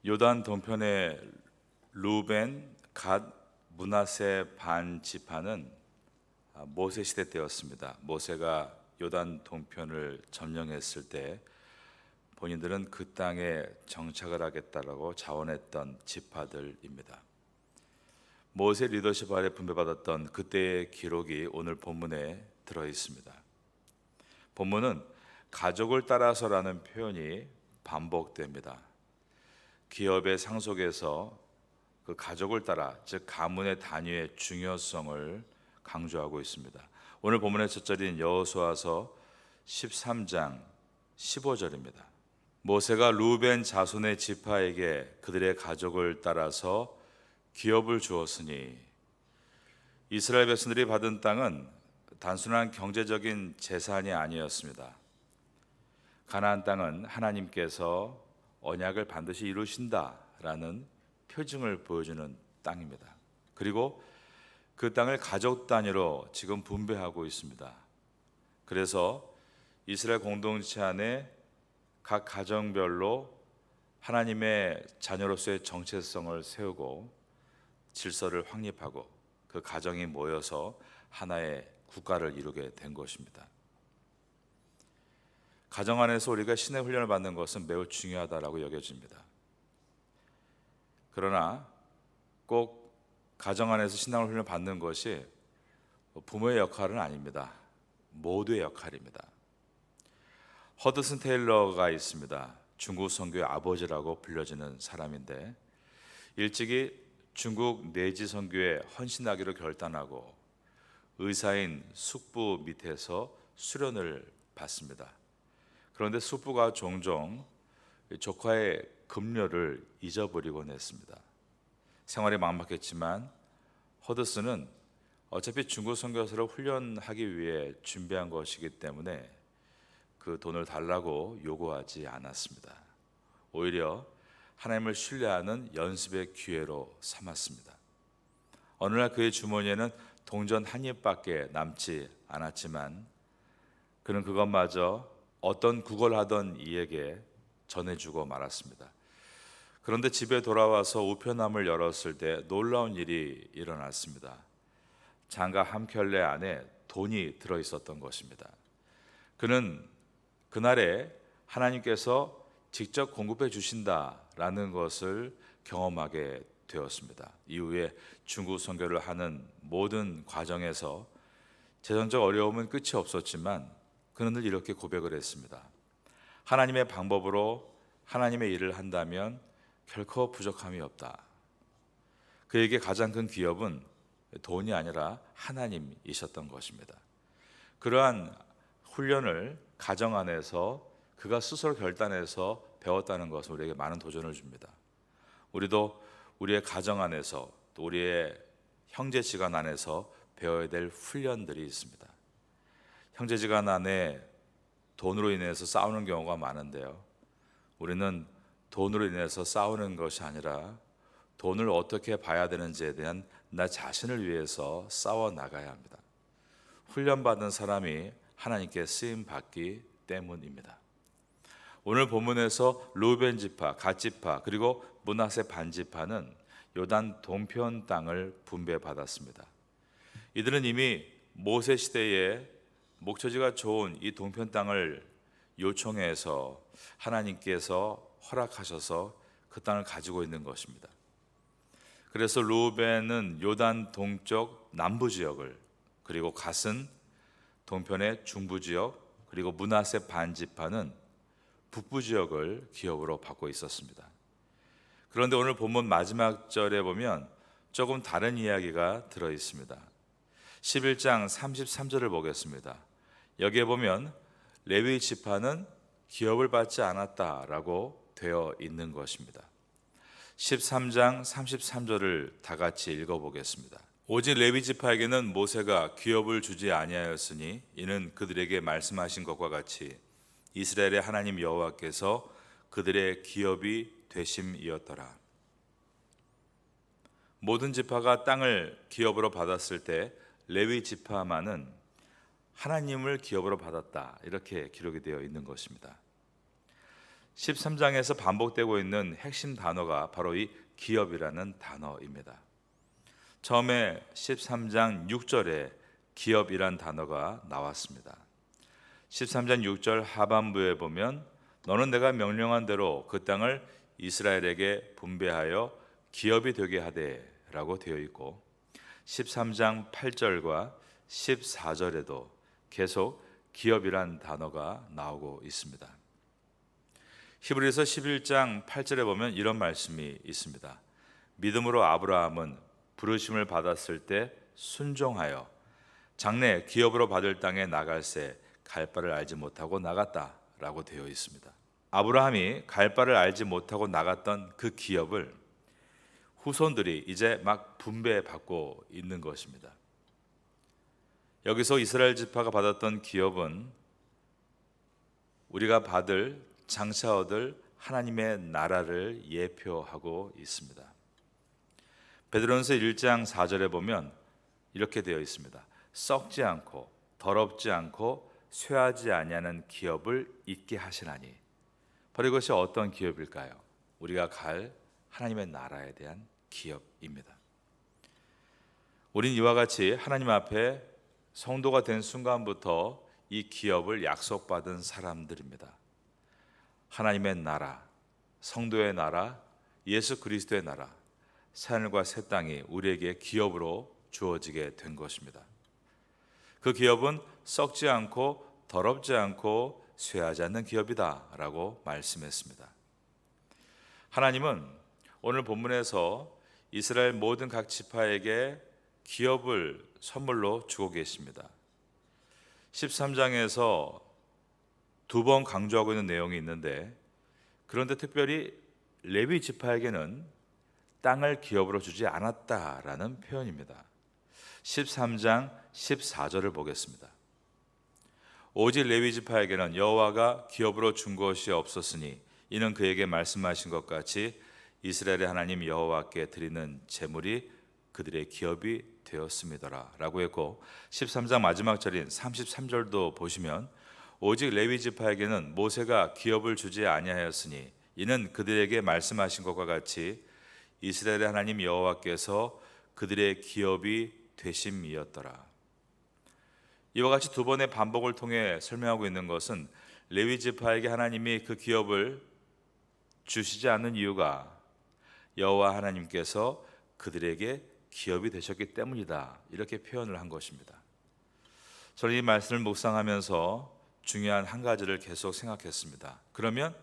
요단 동편의 루벤, 갓, 므낫세 반 지파는 모세 시대 때였습니다. 모세가 요단 동편을 점령했을 때 본인들은 그 땅에 정착을 하겠다라고 자원했던 지파들입니다. 모세 리더십 아래 분배받았던 그때의 기록이 오늘 본문에 들어 있습니다. 본문은 가족을 따라서라는 표현이 반복됩니다. 기업의 상속에서 그 가족을 따라, 즉 가문의 단위의 중요성을 강조하고 있습니다. 오늘 본문의 첫 절인 여호수아서 13장 15절입니다. 모세가 루벤 자손의 지파에게 그들의 가족을 따라서 기업을 주었으니, 이스라엘 백성들이 받은 땅은 단순한 경제적인 재산이 아니었습니다. 가나안 땅은 하나님께서 언약을 반드시 이루신다라는 표징을 보여주는 땅입니다. 그리고 그 땅을 가족 단위로 지금 분배하고 있습니다. 그래서 이스라엘 공동체 안에 각 가정별로 하나님의 자녀로서의 정체성을 세우고 질서를 확립하고 그 가정이 모여서 하나의 국가를 이루게 된 것입니다. 가정 안에서 우리가 신의 훈련을 받는 것은 매우 중요하다라고 여겨집니다. 그러나 꼭 가정 안에서 신앙을 훈련을 받는 것이 부모의 역할은 아닙니다. 모두의 역할입니다. 허드슨 테일러가 있습니다. 중국 선교의 아버지라고 불려지는 사람인데, 일찍이 중국 내지 선교에 헌신하기로 결단하고 의사인 숙부 밑에서 수련을 받습니다. 그런데 숙부가 종종 조카의 급료를 잊어버리곤 했습니다. 생활이 막막했지만 허드슨은 어차피 중국 선교사를 훈련하기 위해 준비한 것이기 때문에 그 돈을 달라고 요구하지 않았습니다. 오히려 하나님을 신뢰하는 연습의 기회로 삼았습니다. 어느 날 그의 주머니에는 동전 한 입밖에 남지 않았지만 그는 그것마저 어떤 구걸하던 이에게 전해주고 말았습니다. 그런데 집에 돌아와서 우편함을 열었을 때 놀라운 일이 일어났습니다. 장갑 한 켤레 안에 돈이 들어있었던 것입니다. 그는 그날에 하나님께서 직접 공급해 주신다라는 것을 경험하게 되었습니다. 이후에 중국 선교를 하는 모든 과정에서 재정적 어려움은 끝이 없었지만 그는 늘 이렇게 고백을 했습니다. 하나님의 방법으로 하나님의 일을 한다면 결코 부족함이 없다. 그에게 가장 큰 기업은 돈이 아니라 하나님이셨던 것입니다. 그러한 훈련을 가정 안에서 그가 스스로 결단해서 배웠다는 것은 우리에게 많은 도전을 줍니다. 우리도 우리의 가정 안에서 또 우리의 형제지간 안에서 배워야 될 훈련들이 있습니다. 형제지간 안에 돈으로 인해서 싸우는 경우가 많은데요, 우리는 돈으로 인해서 싸우는 것이 아니라 돈을 어떻게 봐야 되는지에 대한 나 자신을 위해서 싸워 나가야 합니다. 훈련받은 사람이 하나님께 쓰임 받기 때문입니다. 오늘 본문에서 루벤 지파, 갓 지파, 그리고 므낫세 반 지파는 요단 동편 땅을 분배받았습니다. 이들은 이미 모세 시대에 목초지가 좋은 이 동편 땅을 요청해서 하나님께서 허락하셔서 그 땅을 가지고 있는 것입니다. 그래서 루벤은 요단 동쪽 남부 지역을, 그리고 갓은 동편의 중부 지역, 그리고 므낫세 반 지파는 북부 지역을 기업으로 받고 있었습니다. 그런데 오늘 본문 마지막 절에 보면 조금 다른 이야기가 들어 있습니다. 11장 33절을 보겠습니다. 여기에 보면 레위 지파는 기업을 받지 않았다라고 되어 있는 것입니다. 13장 33절을 다 같이 읽어보겠습니다. 오직 레위 지파에게는 모세가 기업을 주지 아니하였으니 이는 그들에게 말씀하신 것과 같이 이스라엘의 하나님 여호와께서 그들의 기업이 되심이었더라. 모든 지파가 땅을 기업으로 받았을 때 레위 지파만은 하나님을 기업으로 받았다, 이렇게 기록이 되어 있는 것입니다. 13장에서 반복되고 있는 핵심 단어가 바로 이 기업이라는 단어입니다. 처음에 13장 6절에 기업이란 단어가 나왔습니다. 13장 6절 하반부에 보면 너는 내가 명령한 대로 그 땅을 이스라엘에게 분배하여 기업이 되게 하되 라고 되어 있고, 13장 8절과 14절에도 계속 기업이란 단어가 나오고 있습니다. 히브리서 11장 8절에 보면 이런 말씀이 있습니다. 믿음으로 아브라함은 부르심을 받았을 때 순종하여 장래 기업으로 받을 땅에 나갈새 갈 바를 알지 못하고 나갔다라고 되어 있습니다. 아브라함이 갈 바를 알지 못하고 나갔던 그 기업을 후손들이 이제 막 분배받고 있는 것입니다. 여기서 이스라엘 지파가 받았던 기업은 우리가 받을 장차 얻을 하나님의 나라를 예표하고 있습니다. 베드로전서 1장 4절에 보면 이렇게 되어 있습니다. 썩지 않고 더럽지 않고 쇠하지 아니하는 기업을 있게 하시나니. 바로 이것이 어떤 기업일까요? 우리가 갈 하나님의 나라에 대한 기업입니다. 우린 이와 같이 하나님 앞에 성도가 된 순간부터 이 기업을 약속받은 사람들입니다. 하나님의 나라, 성도의 나라, 예수 그리스도의 나라, 하늘과 새 땅이 우리에게 기업으로 주어지게 된 것입니다. 그 기업은 썩지 않고 더럽지 않고 쇠하지 않는 기업이다 라고 말씀했습니다. 하나님은 오늘 본문에서 이스라엘 모든 각 지파에게 기업을 선물로 주고 계십니다. 13장에서 두 번 강조하고 있는 내용이 있는데, 그런데 특별히 레위 지파에게는 땅을 기업으로 주지 않았다라는 표현입니다. 13장 14절을 보겠습니다. 오직 레위 지파에게는 여호와가 기업으로 준 것이 없었으니 이는 그에게 말씀하신 것 같이 이스라엘의 하나님 여호와께 드리는 제물이 그들의 기업이 되었음이더라 라고 했고, 13장 마지막 절인 33절도 보시면 오직 레위 지파에게는 모세가 기업을 주지 아니하였으니 이는 그들에게 말씀하신 것과 같이 이스라엘의 하나님 여호와께서 그들의 기업이 되심이었더라. 이와 같이 두 번의 반복을 통해 설명하고 있는 것은 레위 지파에게 하나님이 그 기업을 주시지 않는 이유가 여호와 하나님께서 그들에게 기업이 되셨기 때문이다, 이렇게 표현을 한 것입니다. 저는 이 말씀을 묵상하면서 중요한 한 가지를 계속 생각했습니다. 그러면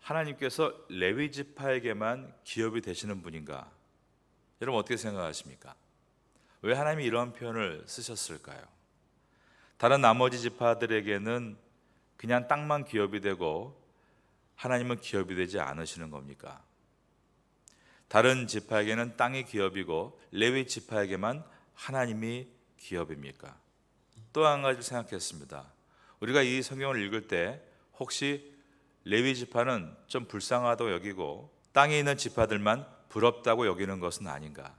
하나님께서 레위 지파에게만 기업이 되시는 분인가? 여러분 어떻게 생각하십니까? 왜 하나님이 이런 표현을 쓰셨을까요? 다른 나머지 지파들에게는 그냥 땅만 기업이 되고 하나님은 기업이 되지 않으시는 겁니까? 다른 지파에게는 땅이 기업이고 레위 지파에게만 하나님이 기업입니까? 또 한 가지를 생각했습니다. 우리가 이 성경을 읽을 때 혹시 레위 지파는 좀 불쌍하다고 여기고 땅에 있는 지파들만 부럽다고 여기는 것은 아닌가?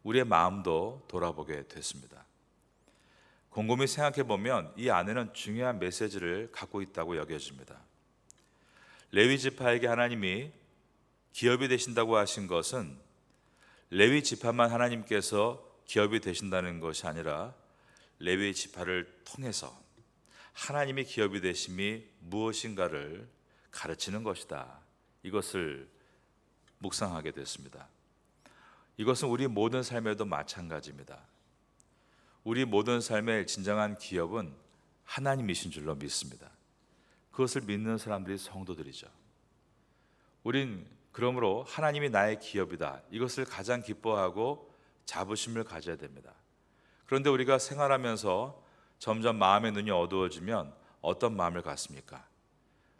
우리의 마음도 돌아보게 됐습니다. 곰곰이 생각해 보면 이 안에는 중요한 메시지를 갖고 있다고 여겨집니다. 레위 지파에게 하나님이 기업이 되신다고 하신 것은 레위 지파만 하나님께서 기업이 되신다는 것이 아니라 레위 지파를 통해서 하나님이 기업이 되심이 무엇인가를 가르치는 것이다. 이것을 묵상하게 됐습니다. 이것은 우리 모든 삶에도 마찬가지입니다. 우리 모든 삶의 진정한 기업은 하나님이신 줄로 믿습니다. 그것을 믿는 사람들이 성도들이죠. 우린 그러므로 하나님이 나의 기업이다, 이것을 가장 기뻐하고 자부심을 가져야 됩니다. 그런데 우리가 생활하면서 점점 마음의 눈이 어두워지면 어떤 마음을 갖습니까?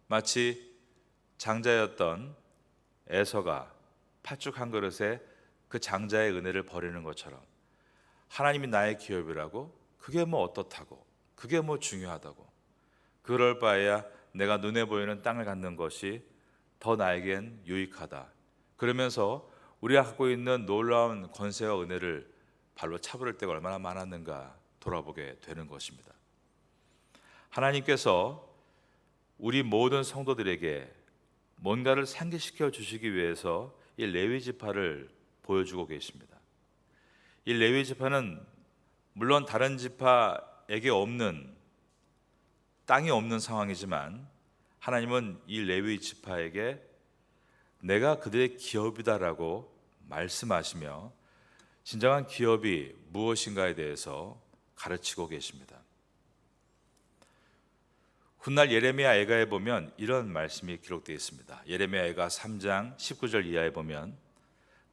마치 장자였던 에서가 팥죽 한 그릇에 그 장자의 은혜를 버리는 것처럼 하나님이 나의 기업이라고, 그게 뭐 어떻다고, 그게 뭐 중요하다고, 그럴 바에야 내가 눈에 보이는 땅을 갖는 것이 더 나에겐 유익하다, 그러면서 우리가 갖고 있는 놀라운 권세와 은혜를 발로 차버릴 때가 얼마나 많았는가 돌아보게 되는 것입니다. 하나님께서 우리 모든 성도들에게 뭔가를 상기시켜 주시기 위해서 이 레위 지파를 보여주고 계십니다. 이 레위 지파는 물론 다른 지파에게 없는, 땅이 없는 상황이지만 하나님은 이 레위 지파에게 내가 그들의 기업이다라고 말씀하시며 진정한 기업이 무엇인가에 대해서 가르치고 계십니다. 훗날 예레미야 애가에 보면 이런 말씀이 기록되어 있습니다. 예레미야 애가 3장 19절 이하에 보면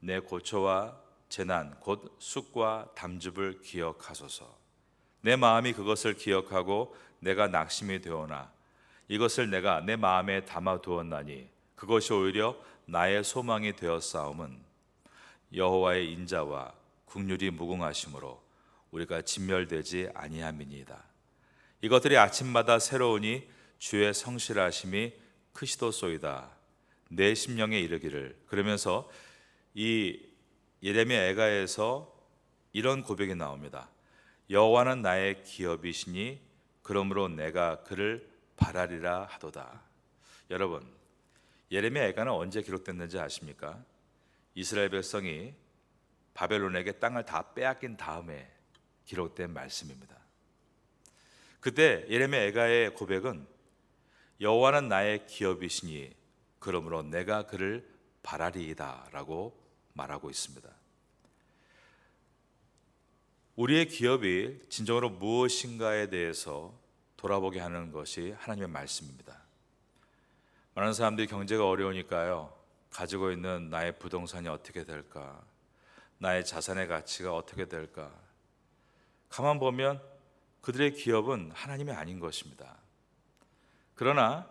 내 고초와 재난 곧 쑥과 담즙을 기억하소서. 내 마음이 그것을 기억하고 내가 낙심이 되오나 이것을 내가 내 마음에 담아두었나니 그것이 오히려 나의 소망이 되었사옴은 여호와의 인자와 국률이 무궁하심으로 우리가 진멸되지 아니함이니이다. 이것들이 아침마다 새로우니 주의 성실하심이 크시도소이다. 내 심령에 이르기를. 그러면서 이 예레미야 애가에서 이런 고백이 나옵니다. 여호와는 나의 기업이시니 그러므로 내가 그를 바라리라 하도다. 여러분, 예레미야 애가는 언제 기록됐는지 아십니까? 이스라엘 백성이 바벨론에게 땅을 다 빼앗긴 다음에 기록된 말씀입니다. 그때 예레미야 애가의 고백은 여호와는 나의 기업이시니 그러므로 내가 그를 바라리이다 라고 말하고 있습니다. 우리의 기업이 진정으로 무엇인가에 대해서 돌아보게 하는 것이 하나님의 말씀입니다. 많은 사람들이 경제가 어려우니까요, 가지고 있는 나의 부동산이 어떻게 될까, 나의 자산의 가치가 어떻게 될까. 가만 보면 그들의 기업은 하나님이 아닌 것입니다. 그러나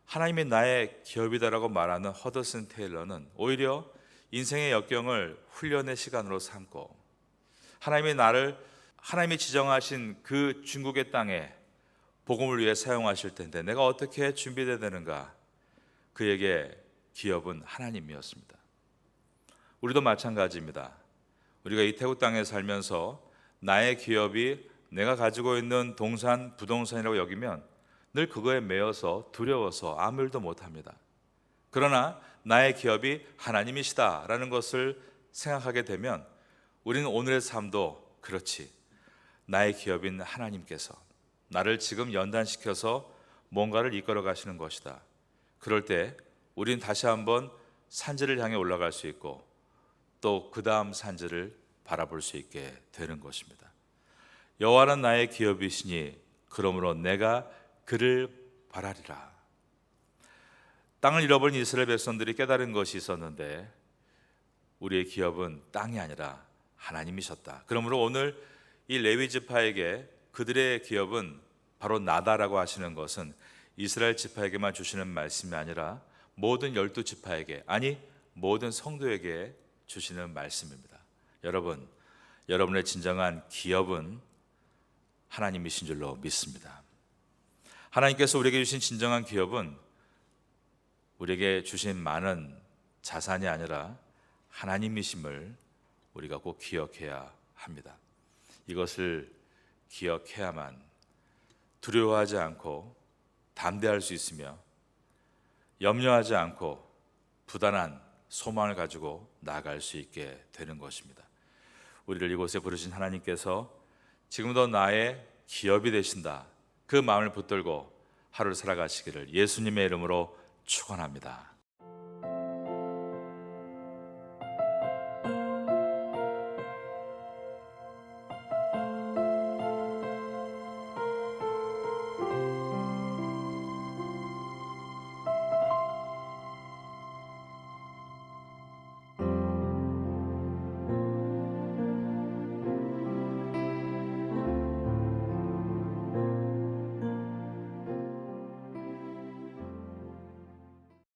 하나님이 나의 기업이다라고 말하는 허더슨 테일러는 오히려 인생의 역경을 훈련의 시간으로 삼고 하나님이 지정하신 그 중국의 땅에 복음을 위해 사용하실 텐데 내가 어떻게 준비되어야 되는가. 그에게 기업은 하나님이었습니다. 우리도 마찬가지입니다. 우리가 이 태국 땅에 살면서 나의 기업이 내가 가지고 있는 동산, 부동산이라고 여기면 늘 그거에 매여서 두려워서 아무 일도 못합니다. 그러나 나의 기업이 하나님이시다라는 것을 생각하게 되면 우리는 오늘의 삶도 그렇지, 나의 기업인 하나님께서 나를 지금 연단시켜서 뭔가를 이끌어 가시는 것이다. 그럴 때 우리는 다시 한번 산지를 향해 올라갈 수 있고 또 그 다음 산지를 바라볼 수 있게 되는 것입니다. 여호와는 나의 기업이시니 그러므로 내가 그를 바라리라. 땅을 잃어버린 이스라엘 백성들이 깨달은 것이 있었는데 우리의 기업은 땅이 아니라 하나님이셨다. 그러므로 오늘 이 레위 지파에게 그들의 기업은 바로 나다라고 하시는 것은 이스라엘 지파에게만 주시는 말씀이 아니라 모든 12지파에게, 아니 모든 성도에게 주시는 말씀입니다. 여러분, 여러분의 진정한 기업은 하나님이신 줄로 믿습니다. 하나님께서 우리에게 주신 진정한 기업은 우리에게 주신 많은 자산이 아니라 하나님이심을 우리가 꼭 기억해야 합니다. 이것을 기억해야만 두려워하지 않고 담대할 수 있으며 염려하지 않고 부단한 소망을 가지고 나아갈 수 있게 되는 것입니다. 우리를 이곳에 부르신 하나님께서 지금도 나의 기업이 되신다, 그 마음을 붙들고 하루를 살아가시기를 예수님의 이름으로 축원합니다.